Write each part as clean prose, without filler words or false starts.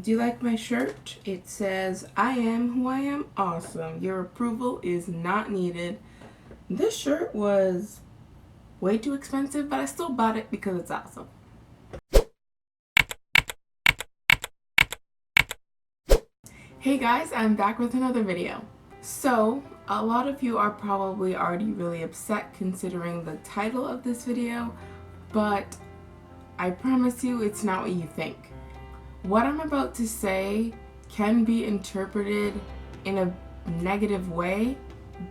Do you like my shirt? It says, I am who I am, awesome. Your approval is not needed. This shirt was way too expensive, but I still bought it because it's awesome. Hey guys, I'm back with another video. So, a lot of you are probably already really upset considering the title of this video, but I promise you it's not what you think. What I'm about to say can be interpreted in a negative way,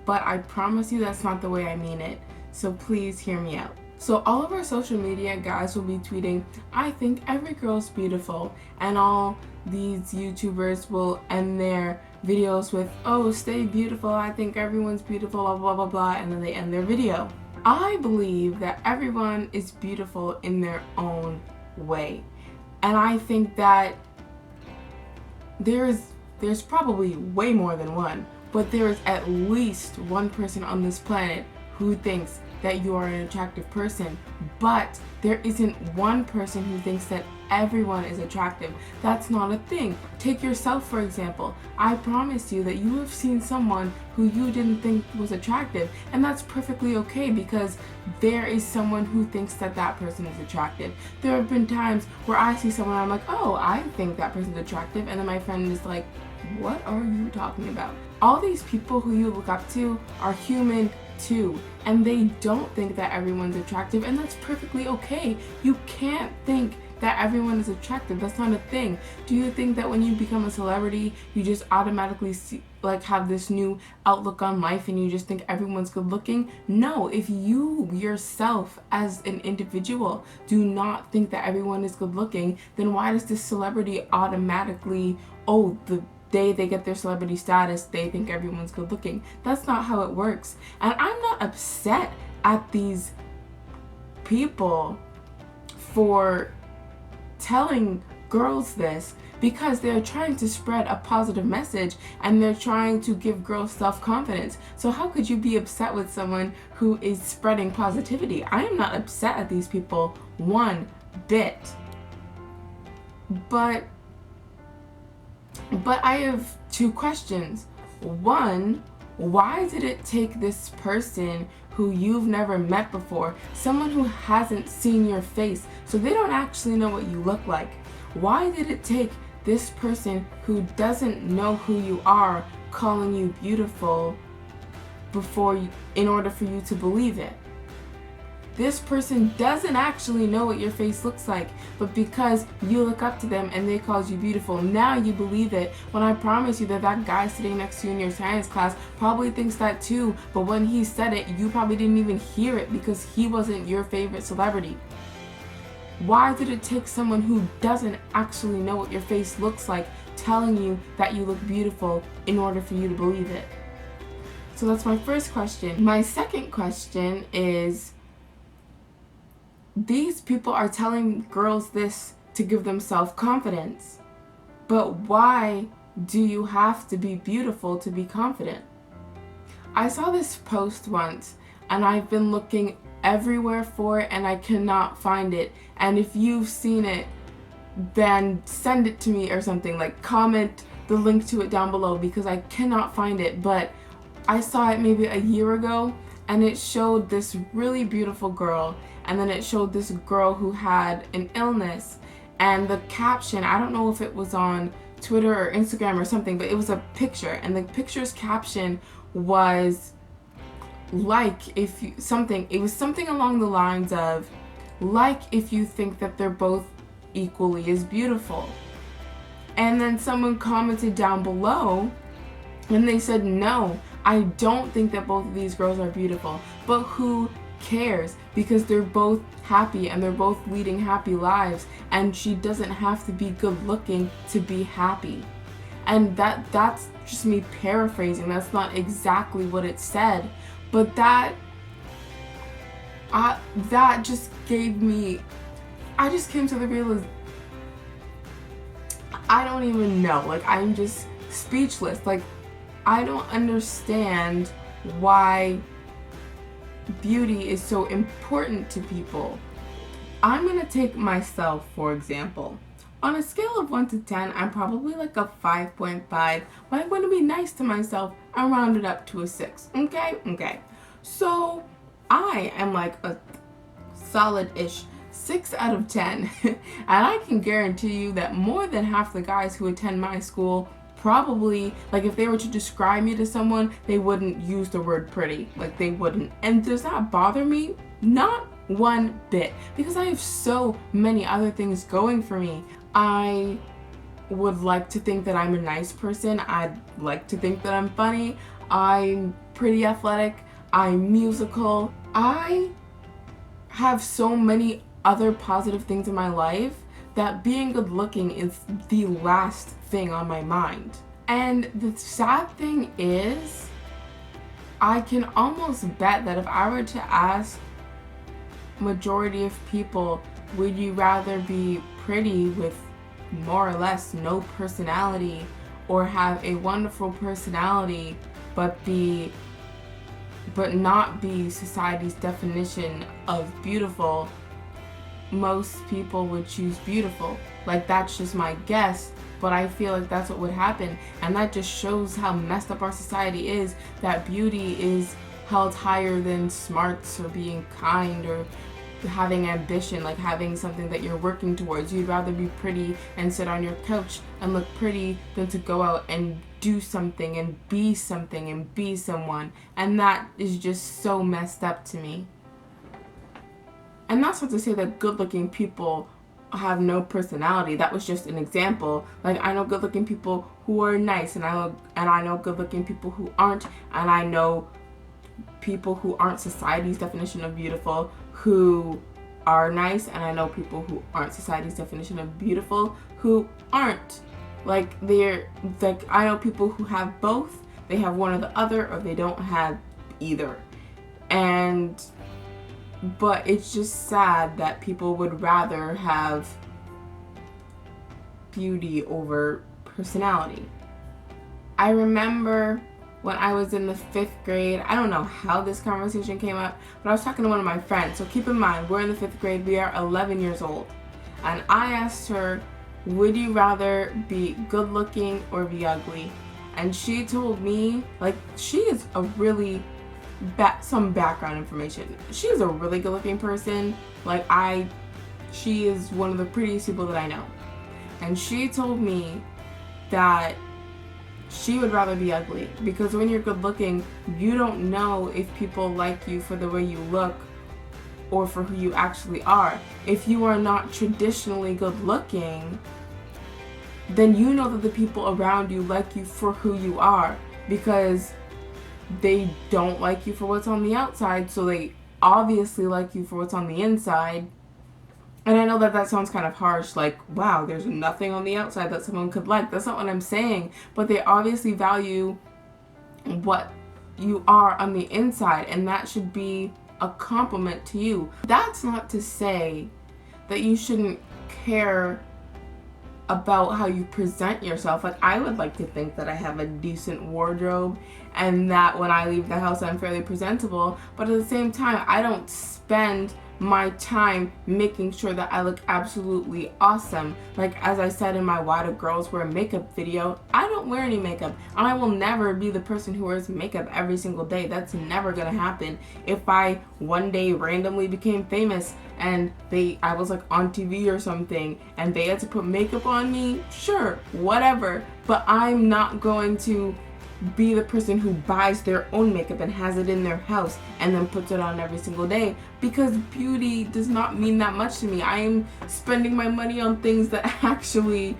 but I promise you that's not the way I mean it. So please hear me out. So all of our social media guys will be tweeting, I think every girl's beautiful, and all these YouTubers will end their videos with, oh, stay beautiful, I think everyone's beautiful, blah blah blah blah, and then they end their video. I believe that everyone is beautiful in their own way. And I think that there's probably way more than one, but there is at least one person on this planet who thinks that you are an attractive person, but there isn't one person who thinks that everyone is attractive. That's not a thing. Take yourself, for example. I promise you that you have seen someone who you didn't think was attractive, and that's perfectly okay because there is someone who thinks that that person is attractive. There have been times where I see someone and I'm like, oh, I think that person's attractive, and then my friend is like, what are you talking about? All these people who you look up to are human too, and they don't think that everyone's attractive, and that's perfectly okay. You can't think that everyone is attractive. That's not a thing. Do you think that when you become a celebrity, you just automatically have this new outlook on life and you just think everyone's good looking? No, if you yourself as an individual do not think that everyone is good looking, then why does this celebrity automatically, oh, the day they get their celebrity status, they think everyone's good looking? That's not how it works. And I'm not upset at these people for telling girls this, because they're trying to spread a positive message and they're trying to give girls self-confidence. So how could you be upset with someone who is spreading positivity? I am not upset at these people one bit. But I have two questions. One, why did it take this person who you've never met before, someone who hasn't seen your face, so they don't actually know what you look like? Why did it take this person who doesn't know who you are calling you beautiful in order for you to believe it? This person doesn't actually know what your face looks like, but because you look up to them and they called you beautiful, now you believe it, when I promise you that that guy sitting next to you in your science class probably thinks that too, but when he said it, you probably didn't even hear it because he wasn't your favorite celebrity. Why did it take someone who doesn't actually know what your face looks like telling you that you look beautiful in order for you to believe it? So that's my first question. My second question is, these people are telling girls this to give them self-confidence, but why do you have to be beautiful to be confident? I saw this post once and I've been looking everywhere for it and I cannot find it, and if you've seen it, then send it to me or something, like comment the link to it down below because I cannot find it. But I saw it maybe a year ago and it showed this really beautiful girl, and then it showed this girl who had an illness, and the caption, I don't know if it was on Twitter or Instagram or something, but it was a picture, and the picture's caption was it was something along the lines of, like if you think that they're both equally as beautiful. And then someone commented down below and they said, no, I don't think that both of these girls are beautiful, but who cares, because they're both happy and they're both leading happy lives, and she doesn't have to be good looking to be happy. And that's just me paraphrasing, that's not exactly what it said, but that just gave me, I just came to the realization, I don't even know, like I'm just speechless. Like I don't understand why beauty is so important to people. I'm gonna take myself for example. On a scale of 1 to 10, I'm probably like a 5.5, but I'm going to be nice to myself and round it up to a 6. Okay. So I am like a solid-ish 6 out of 10. And I can guarantee you that more than half the guys who attend my school probably, like, if they were to describe me to someone, they wouldn't use the word pretty. Like, they wouldn't. And does that bother me? Not one bit, because I have so many other things going for me. I would like to think that I'm a nice person. I'd like to think that I'm funny. I'm pretty athletic. I'm musical. I have so many other positive things in my life that being good looking is the last thing on my mind. And the sad thing is, I can almost bet that if I were to ask majority of people, would you rather be pretty with more or less no personality, or have a wonderful personality but not be society's definition of beautiful, most people would choose beautiful. Like, that's just my guess, but I feel like that's what would happen. And that just shows how messed up our society is, that beauty is held higher than smarts or being kind or having ambition, like having something that you're working towards. You'd rather be pretty and sit on your couch and look pretty than to go out and do something and be someone. And that is just so messed up to me. And that's not to say that good-looking people have no personality. That was just an example. Like, I know good-looking people who are nice, and I know good-looking people who aren't, and I know people who aren't society's definition of beautiful who are nice, and I know people who aren't society's definition of beautiful who aren't. Like, I know people who have both. They have one or the other, or they don't have either. But it's just sad that people would rather have beauty over personality. I remember when I was in the 5th grade, I don't know how this conversation came up, but I was talking to one of my friends. So keep in mind, we're in the 5th grade, we are 11 years old. And I asked her, would you rather be good looking or be ugly? And she told me, like, she is a really some background information. She is a really good looking person. Like, she is one of the prettiest people that I know. And she told me that she would rather be ugly, because when you're good looking, you don't know if people like you for the way you look or for who you actually are. If you are not traditionally good looking, then you know that the people around you like you for who you are, because they don't like you for what's on the outside, so they obviously like you for what's on the inside. And I know that sounds kind of harsh, like, wow, there's nothing on the outside that someone could like. That's not what I'm saying. But they obviously value what you are on the inside, and that should be a compliment to you. That's not to say that you shouldn't care about how you present yourself. Like, I would like to think that I have a decent wardrobe and that when I leave the house I'm fairly presentable, but at the same time, I don't spend my time making sure that I look absolutely awesome. Like, as I said in my Why Do Girls Wear Makeup video, I don't wear any makeup, and I will never be the person who wears makeup every single day. That's never gonna happen. If I one day randomly became famous and I was like on TV or something and they had to put makeup on me, sure, whatever, but I'm not going to be the person who buys their own makeup and has it in their house and then puts it on every single day, because beauty does not mean that much to me. I am spending my money on things that actually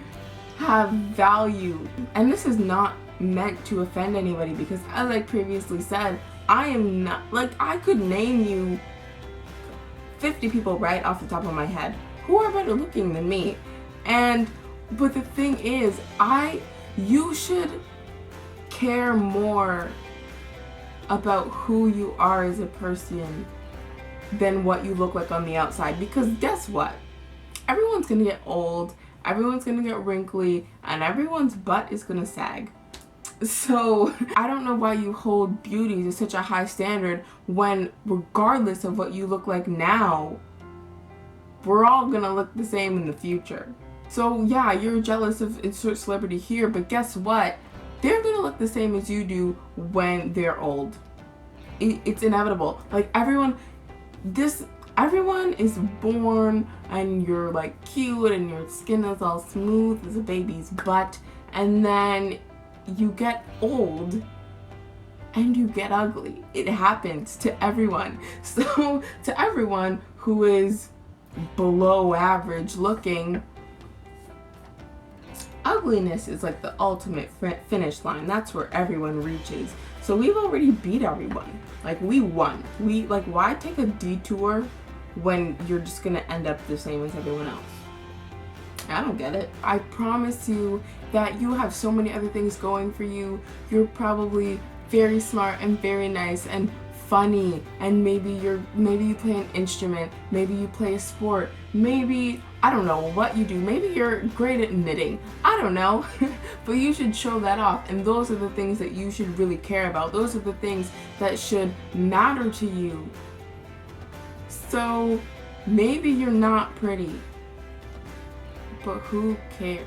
have value. And this is not meant to offend anybody, because as I previously said, I am not, like, I could name you 50 people right off the top of my head who are better looking than me. But the thing is, you should care more about who you are as a person than what you look like on the outside, because guess what? Everyone's gonna get old, everyone's gonna get wrinkly, and everyone's butt is gonna sag. So I don't know why you hold beauty to such a high standard when, regardless of what you look like now, we're all gonna look the same in the future. So yeah, you're jealous of insert celebrity here, but guess what? They're gonna look the same as you do when they're old. It's inevitable. Like everyone is born and you're like cute and your skin is all smooth as a baby's butt, and then you get old and you get ugly. It happens to everyone. So to everyone who is below average looking, ugliness is like the ultimate finish line. That's where everyone reaches. So we've already beat everyone. Like we won. Why take a detour when you're just gonna end up the same as everyone else? I don't get it. I promise you that you have so many other things going for you. You're probably very smart and very nice and funny, and maybe you play an instrument, maybe you play a sport, maybe I don't know what you do, maybe you're great at knitting, I don't know. But you should show that off, and those are the things that you should really care about. Those are the things that should matter to you. So maybe you're not pretty, but who cares?